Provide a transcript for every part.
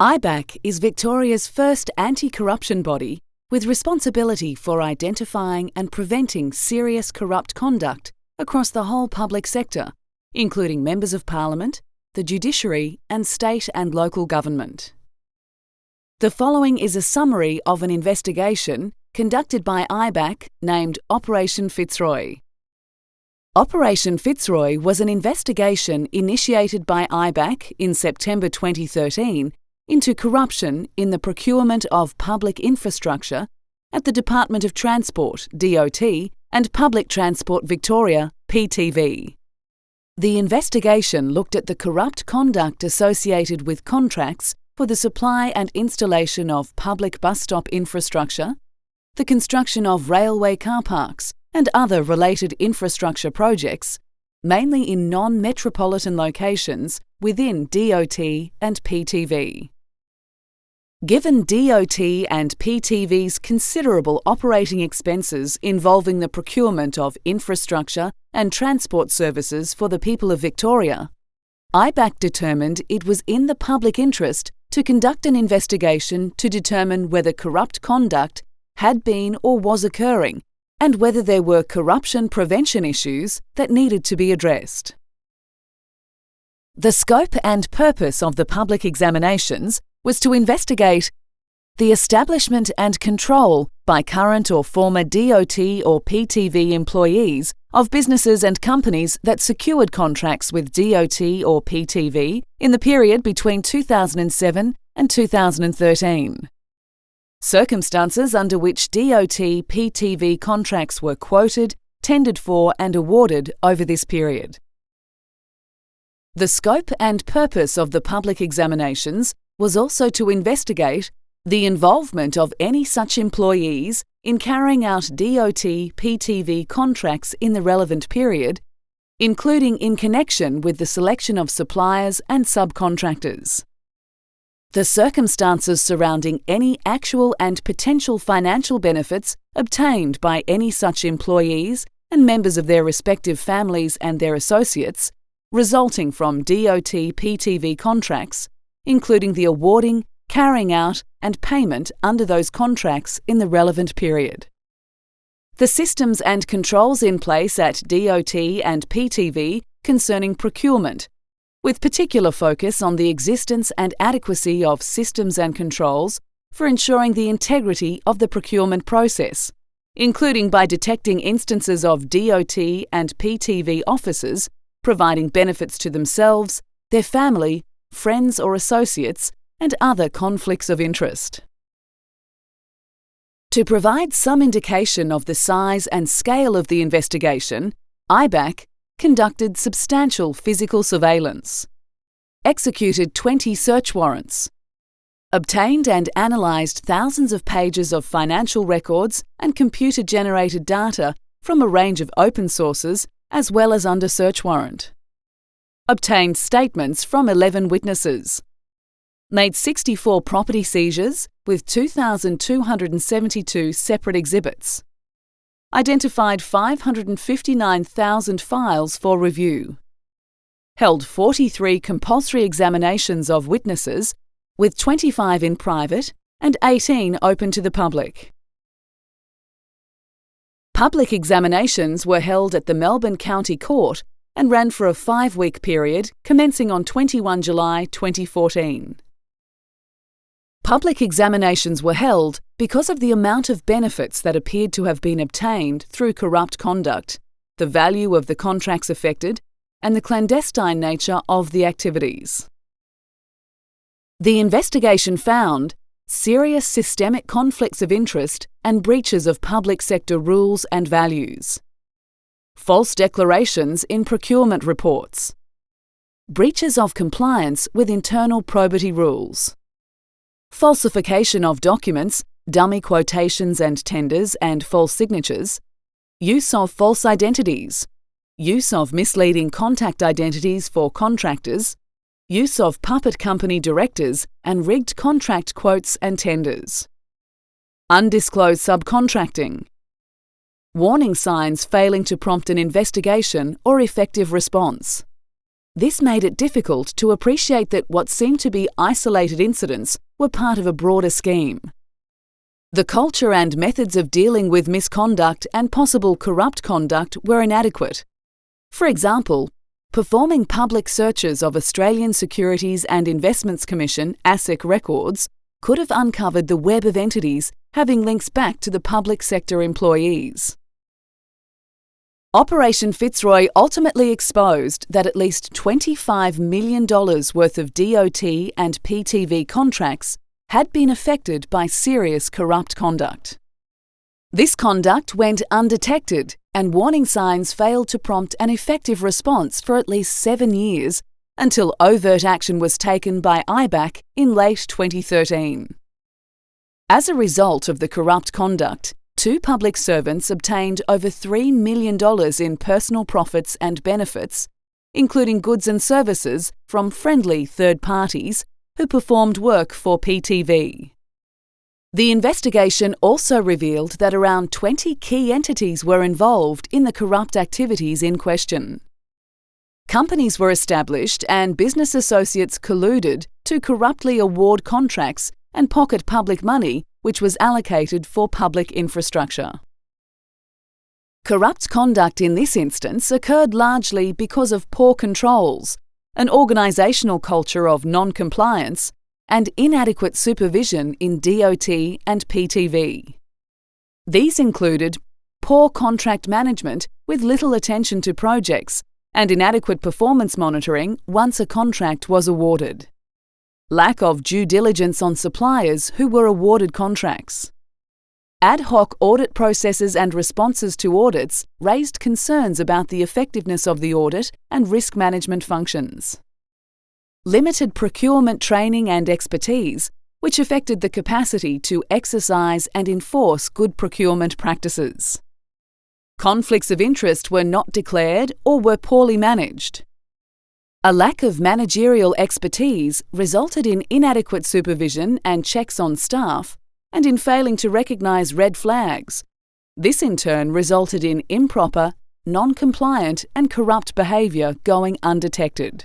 IBAC is Victoria's first anti-corruption body with responsibility for identifying and preventing serious corrupt conduct across the whole public sector, including members of Parliament, the judiciary and state and local government. The following is a summary of an investigation conducted by IBAC named Operation Fitzroy. Operation Fitzroy was an investigation initiated by IBAC in September 2013 into corruption in the procurement of public infrastructure at the Department of Transport (DOT) and Public Transport Victoria (PTV). The investigation looked at the corrupt conduct associated with contracts for the supply and installation of public bus stop infrastructure, the construction of railway car parks and other related infrastructure projects, mainly in non-metropolitan locations within DOT and PTV. Given DOT and PTV's considerable operating expenses involving the procurement of infrastructure and transport services for the people of Victoria, IBAC determined it was in the public interest to conduct an investigation to determine whether corrupt conduct had been or was occurring and whether there were corruption prevention issues that needed to be addressed. The scope and purpose of the public examinations was to investigate the establishment and control by current or former DOT or PTV employees of businesses and companies that secured contracts with DOT or PTV in the period between 2007 and 2013. Circumstances under which DOT/PTV contracts were quoted, tendered for and awarded over this period. The scope and purpose of the public examinations was also to investigate the involvement of any such employees in carrying out DOT/PTV contracts in the relevant period, including in connection with the selection of suppliers and subcontractors. The circumstances surrounding any actual and potential financial benefits obtained by any such employees and members of their respective families and their associates resulting from DOT/PTV contracts, including the awarding, carrying out and payment under those contracts in the relevant period. The systems and controls in place at DOT and PTV concerning procurement, with particular focus on the existence and adequacy of systems and controls for ensuring the integrity of the procurement process, including by detecting instances of DOT and PTV officers providing benefits to themselves, their family, friends or associates, and other conflicts of interest. To provide some indication of the size and scale of the investigation, IBAC conducted substantial physical surveillance, executed 20 search warrants, obtained and analysed thousands of pages of financial records and computer-generated data from a range of open sources as well as under search warrant, obtained statements from 11 witnesses, made 64 property seizures with 2,272 separate exhibits, identified 559,000 files for review, held 43 compulsory examinations of witnesses, with 25 in private and 18 open to the public. Public examinations were held at the Melbourne County Court and ran for a 5-week period commencing on 21 July 2014. Public examinations were held because of the amount of benefits that appeared to have been obtained through corrupt conduct, the value of the contracts affected, and the clandestine nature of the activities. The investigation found serious systemic conflicts of interest and breaches of public sector rules and values, false declarations in procurement reports, breaches of compliance with internal probity rules, falsification of documents, dummy quotations and tenders and false signatures, use of false identities, use of misleading contact identities for contractors, use of puppet company directors and rigged contract quotes and tenders, undisclosed subcontracting, warning signs failing to prompt an investigation or effective response, This made it difficult to appreciate that what seemed to be isolated incidents were part of a broader scheme. The culture and methods of dealing with misconduct and possible corrupt conduct were inadequate. For example, performing public searches of Australian Securities and Investments Commission (ASIC) records could have uncovered the web of entities having links back to the public sector employees. Operation Fitzroy ultimately exposed that at least $25 million worth of DOT and PTV contracts had been affected by serious corrupt conduct. This conduct went undetected, and warning signs failed to prompt an effective response for at least 7 years until overt action was taken by IBAC in late 2013. As a result of the corrupt conduct, 2 public servants obtained over $3 million in personal profits and benefits, including goods and services from friendly third parties who performed work for PTV. The investigation also revealed that around 20 key entities were involved in the corrupt activities in question. Companies were established and business associates colluded to corruptly award contracts and pocket public money which was allocated for public infrastructure. Corrupt conduct in this instance occurred largely because of poor controls, an organisational culture of non-compliance, and inadequate supervision in DOT and PTV. These included poor contract management with little attention to projects and inadequate performance monitoring once a contract was awarded. Lack of due diligence on suppliers who were awarded contracts. Ad hoc audit processes and responses to audits raised concerns about the effectiveness of the audit and risk management functions. Limited procurement training and expertise, which affected the capacity to exercise and enforce good procurement practices. Conflicts of interest were not declared or were poorly managed. A lack of managerial expertise resulted in inadequate supervision and checks on staff, and in failing to recognise red flags. This in turn resulted in improper, non-compliant and corrupt behaviour going undetected.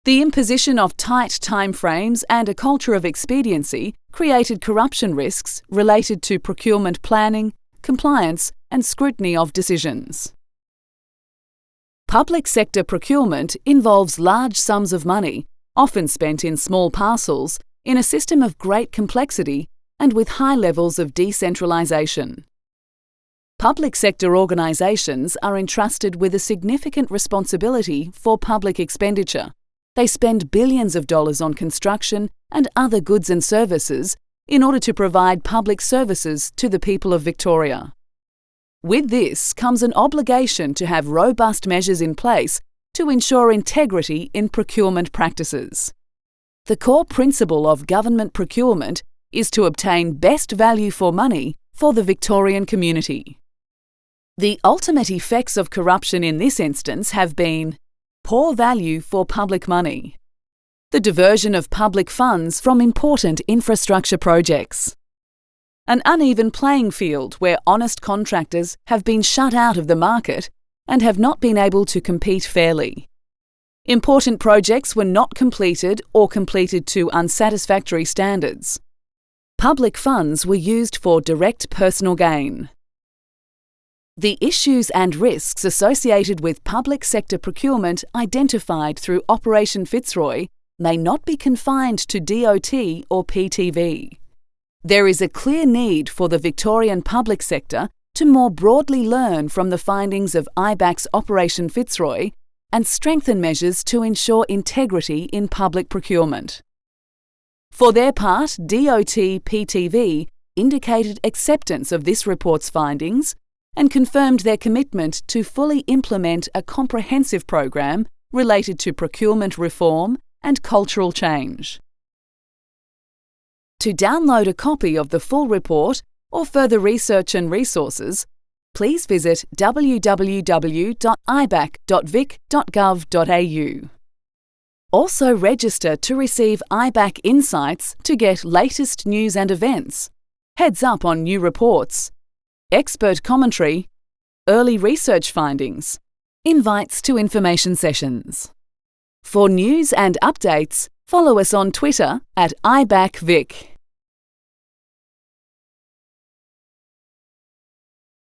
The imposition of tight timeframes and a culture of expediency created corruption risks related to procurement planning, compliance and scrutiny of decisions. Public sector procurement involves large sums of money, often spent in small parcels, in a system of great complexity and with high levels of decentralisation. Public sector organisations are entrusted with a significant responsibility for public expenditure. They spend billions of dollars on construction and other goods and services in order to provide public services to the people of Victoria. With this comes an obligation to have robust measures in place to ensure integrity in procurement practices. The core principle of government procurement is to obtain best value for money for the Victorian community. The ultimate effects of corruption in this instance have been poor value for public money, the diversion of public funds from important infrastructure projects, an uneven playing field where honest contractors have been shut out of the market and have not been able to compete fairly. Important projects were not completed or completed to unsatisfactory standards. Public funds were used for direct personal gain. The issues and risks associated with public sector procurement identified through Operation Fitzroy may not be confined to DOT or PTV. There is a clear need for the Victorian public sector to more broadly learn from the findings of IBAC's Operation Fitzroy and strengthen measures to ensure integrity in public procurement. For their part, DOT-PTV indicated acceptance of this report's findings and confirmed their commitment to fully implement a comprehensive program related to procurement reform and cultural change. To download a copy of the full report or further research and resources, please visit www.ibac.vic.gov.au. Also register to receive IBAC Insights to get latest news and events, heads up on new reports, expert commentary, early research findings, invites to information sessions. For news and updates, follow us on Twitter at IBAC Vic.